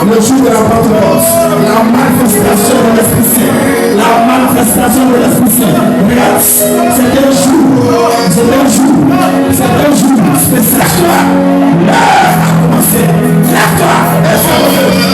le jour de la Pentecôte, la manifestation de l'Esprit Saint, la manifestation de l'Esprit Saint. Regarde, c'est un jour spécial. L'heure a commencé. Lève-toi et fais-le.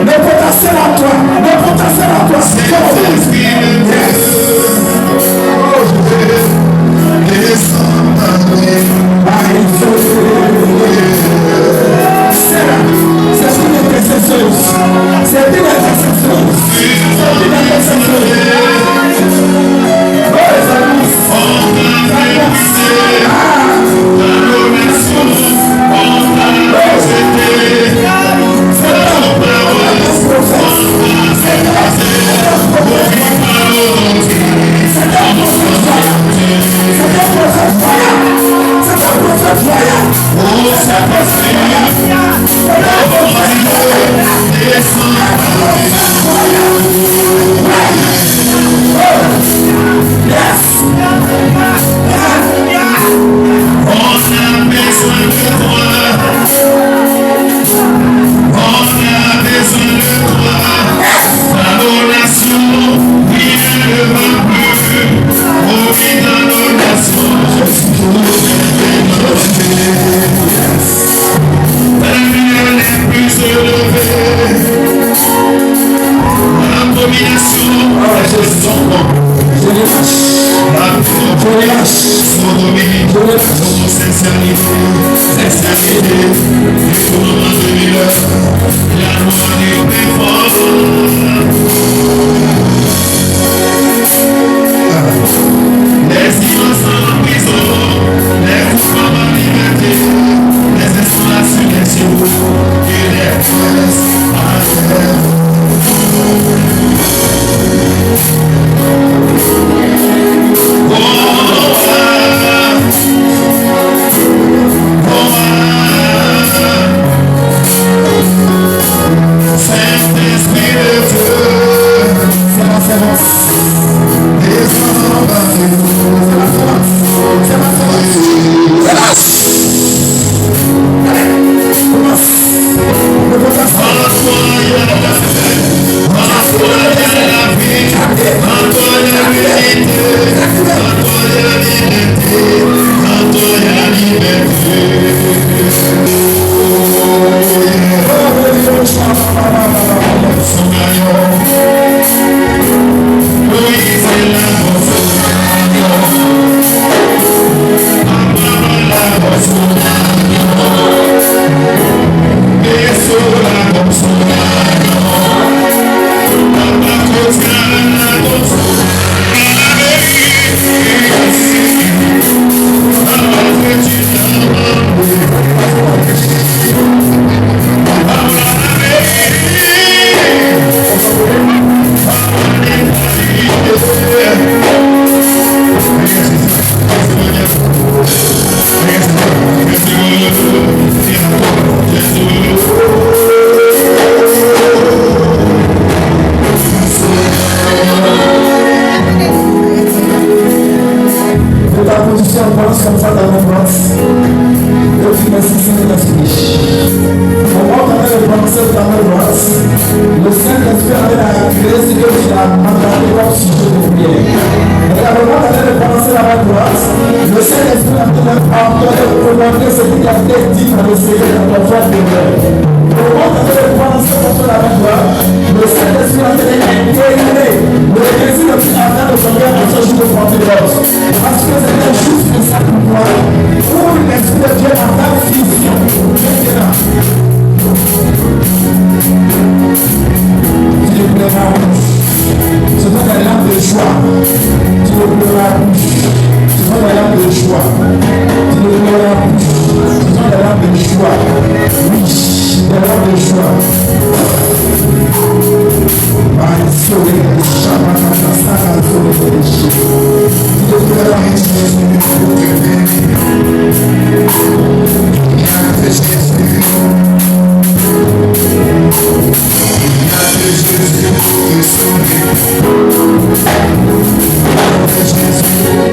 Le potentiel à toi, c'est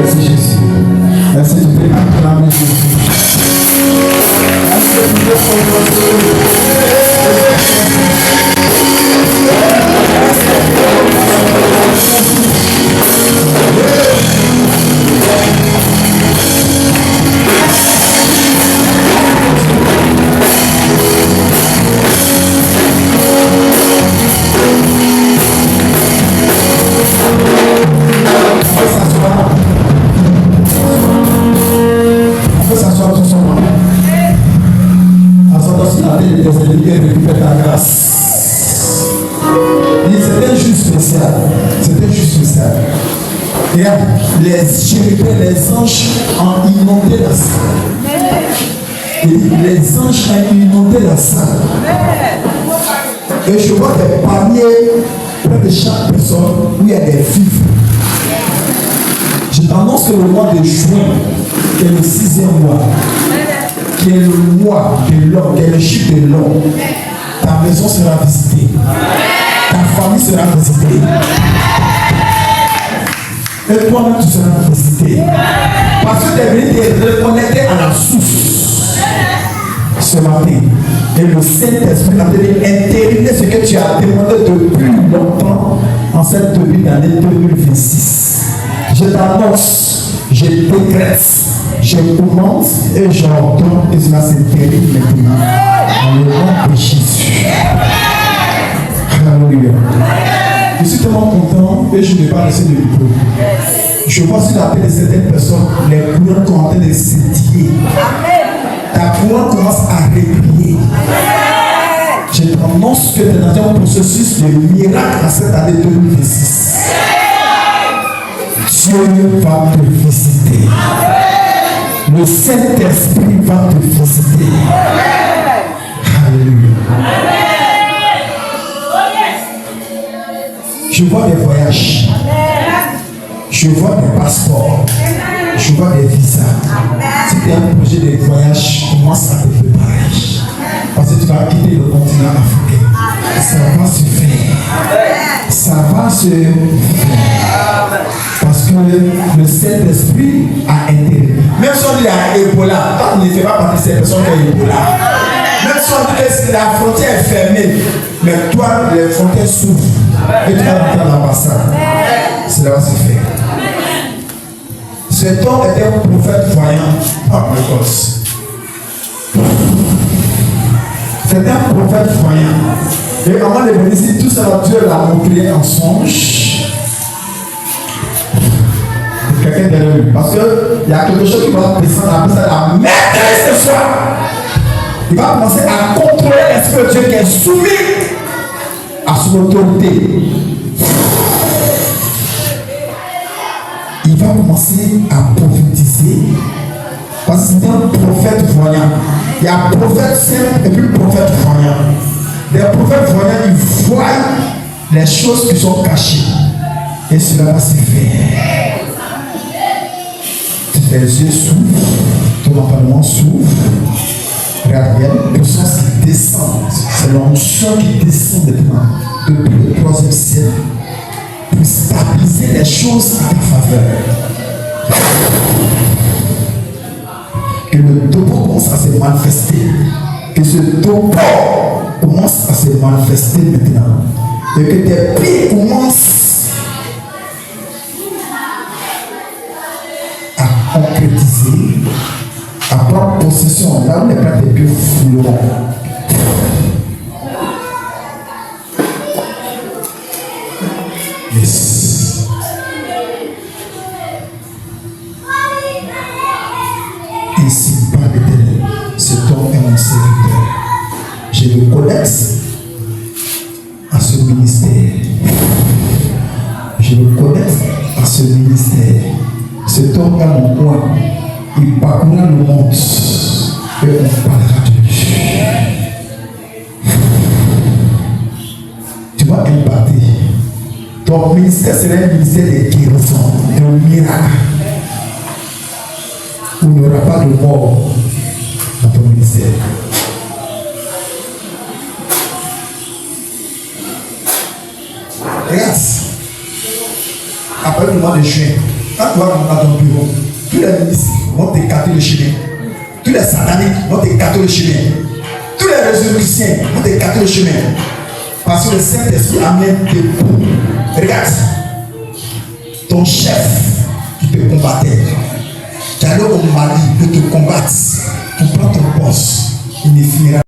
Merci Jésus. Merci de acclamer Jésus. Les anges ont inondé la salle. Les anges ont inondé la salle. Et je vois des paniers près de chaque personne où il y a des vivres. Je t'annonce que le mois de juin, qui est le 6e mois, qui est le mois de l'homme, qui est le chiffre de l'homme, ta maison sera visitée. Ta famille sera visitée. Et toi-même tu seras visité. Parce que tu es venu te reconnecter à la source ce matin. Et le Saint-Esprit a entériné ce que tu as demandé depuis longtemps en cette début d'année 2026. Je t'annonce, je décrète, je commande et j'ordonne que cela s'intéresse maintenant. Dans le nom de Jésus. Alléluia. Je suis tellement content et je ne vais pas laisser de micro. Je vois sur la tête de certaines personnes les couleurs commencent à scintiller. Ta couleur commence à replier. Je t'annonce que tu es dans un processus de miracle à cette année 2026. Dieu va te visiter. Le Saint-Esprit va te visiter. Alléluia. Je vois des voyages. Je vois des passeports. Je vois des visas. Si tu as un projet de voyage, commence à te préparer. Parce que tu vas quitter le continent africain. Ça va se faire. Ça va se faire. Parce que le Saint-Esprit a intérêt. Même si on dit à Ebola, toi tu ne fais pas partie de ces personnes qui ont Ebola. Même si on dit que la frontière est fermée, mais toi, les frontières s'ouvrent. Et tu vas dans l'ambassade. Cela va se faire. Cet homme était un prophète voyant. Oh my God. C'était un prophète voyant. Et avant de venir ici, tout ça, Dieu l'a montré en songe. Quelqu'un derrière lui. Parce qu'il y a quelque chose qui va descendre, après ça, la maîtrise ce soir. Il va commencer à contrôler l'esprit de Dieu qui est soumis à son autorité. Il va commencer à prophétiser. Parce que c'est un prophète voyant. Il y a un prophète simple et puis un prophète voyant. Les prophètes voyants, ils voient les choses qui sont cachées. Et cela va se faire. Tes yeux s'ouvrent, ton entendement s'ouvre. Regarde, il y a une puissance qui descend. C'est l'onction qui descend depuis le 3e siècle pour stabiliser les choses à ta faveur. Que le topo commence à se manifester. Que ce topo commence à se manifester maintenant. Et que tes pieds commencent à concrétiser, à prendre possession là où les plans des pieds fouleront. Yes. Ainsi parle l'Éternel, cet homme est mon serviteur. Je le connecte à ce ministère. Je le connecte à ce ministère. Cet homme est mon coin. Il parcourra le monde et on parlera de lui. Tu vas impartir. Ton ministère sera un ministère de guérison, de miracle. Il n'y aura pas de mort dans ton ministère. Regarde, après le mois de juin, quand tu vas rentrer dans ton bureau, tous les ministres vont t'écarter le chemin. Tous les sataniques vont t'écarter le chemin. tous les résolutions vont t'écarter le chemin. Parce que le Saint-Esprit amène des coups. Regarde, ton chef qui te combattait, tu allais au Mali pour te combattre, pour prendre ton poste, il ne finira